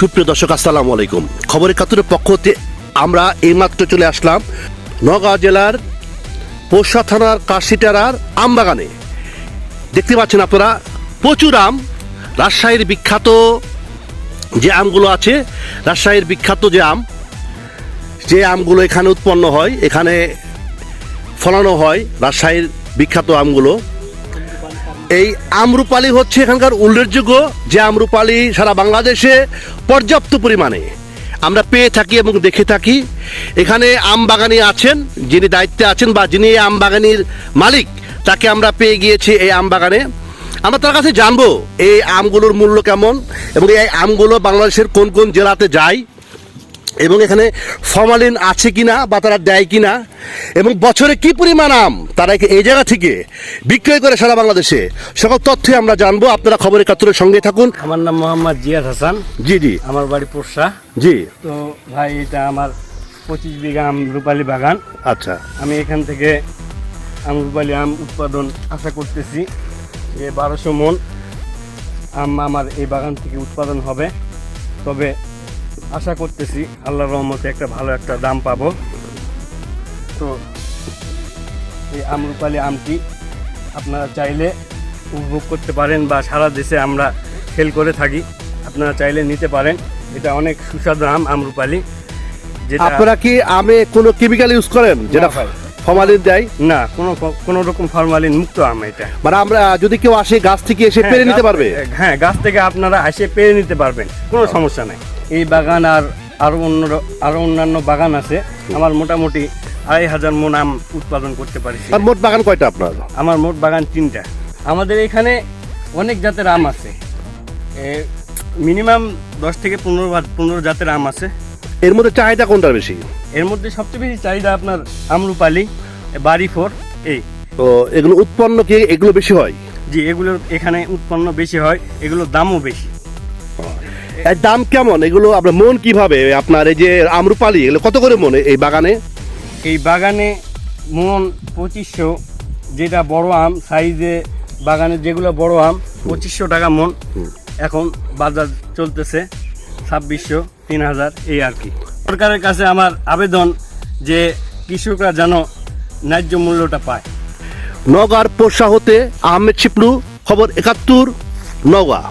সুপ্রিয় দর্শক, আসসালামু আলাইকুম। খবর ৭১-এর পক্ষ হতে আমরা এইমাত্র চলে আসলাম নওগাঁ জেলার পোরশা থানার কাশিটারার আমবাগানে। দেখতে পাচ্ছেন আপনারা প্রচুর আম। রাজশাহীর বিখ্যাত যে আমগুলো আছে, রাজশাহীর বিখ্যাত যে আমগুলো এখানে উৎপন্ন হয়, এখানে ফলানো হয় রাজশাহীর বিখ্যাত আমগুলো। এই আমরুপালি হচ্ছে এখানকার উল্লেখযোগ্য যে আমরুপালি সারা বাংলাদেশে পর্যাপ্ত পরিমাণে আমরা পেয়ে থাকি এবং দেখে থাকি। এখানে আম বাগানি আছেন, যিনি দায়িত্বে আছেন বা যিনি এই আম বাগানির মালিক, তাকে আমরা পেয়ে গিয়েছি এই আম বাগানে। আমরা তার কাছে জানবো এই আমগুলোর মূল্য কেমন এবং এই আমগুলো বাংলাদেশের কোন কোন জেলাতে যায় এবং এখানে ফরমালিন আছে কিনা বা তারা দেয় কিনা এবং বছরে কি পরিমাণ আম তারা এই জায়গা থেকে বিক্রয় করে সারা বাংলাদেশে, সকল তথ্যে আমরা জানবো। আপনারা খবর ৭১-এর সঙ্গে থাকুন। আমার নাম মোহাম্মদ জিয়াদ হাসান। জি জি, আমার বাড়ি পোরশা। জি। তো ভাই, এটা আমার 25 বিঘা আমরুপালি বাগান। আচ্ছা, আমি এখান থেকে আমরুপালি আম উৎপাদন আশা করতেছি যে 1200 মণ আম আমার এই বাগান থেকে উৎপাদন হবে। তবে আশা করতেছি আল্লাহর রহমতে একটা ভালো একটা দাম পাবো। তো এই আমরুপালি আমটি আপনারা চাইলে উপভোগ করতে পারেন বা সারা দেশে আমরা সেল করে থাকি, আপনারা চাইলে নিতে পারেন। এটা অনেক সুস্বাদু আম আমরুপালি। যেটা আপনারা কি আমে কোনো কেমিক্যাল ইউজ করেন যেটা ফরমালিন দেয়? না, কোনো রকম ফরমালিন মুক্ত আম এটা। মানে আমরা যদি কেউ আসে গাছ থেকে এসে পেরে নিতে পারবে? হ্যাঁ, গাছ থেকে আপনারা এসে পেরে নিতে পারবেন, কোনো সমস্যা নাই। এই বাগান আর আরো অন্যান্য বাগান আছে। আমার মোটামুটি ২৫০০ মণ আম উৎপাদন করতে পারি। আর মোট বাগান কয়টা আপনার? আমার মোট বাগান ৩টা। আমাদের এখানে অনেক জাতের আম আছে, মিনিমাম ১০ থেকে ১৫ জাতের আম আছে। এর মধ্যে চাহিদা কোনটা বেশি? এর মধ্যে সবচেয়ে বেশি চাহিদা আপনার আমরুপালি, বাড়ি 4 এই। তো এগুলো উৎপন্ন কি এগুলো বেশি হয়? জি, এগুলোর এখানে উৎপন্ন বেশি হয়, এগুলোর দামও বেশি। এর দাম কেমন? এগুলো আপনার মন কিভাবে? আপনার এই যে আমরুপালি এগুলো কত করে মন এই বাগানে? এই বাগানে মন ২৫০০, যেটা বড় আম সাইজে বাগানে যেগুলো বড় আম ২৫০০ টাকা মন। এখন বাজার চলতেছে ২৬০০, ৩০০০ এই আর কি। সরকারের কাছে আমার আবেদন যে কৃষকরা যেন ন্যায্য মূল্যটা পায়। নওগাঁর পোরশা হতে আহমেদ শিপলু, খবর ৭১, নওগাঁ।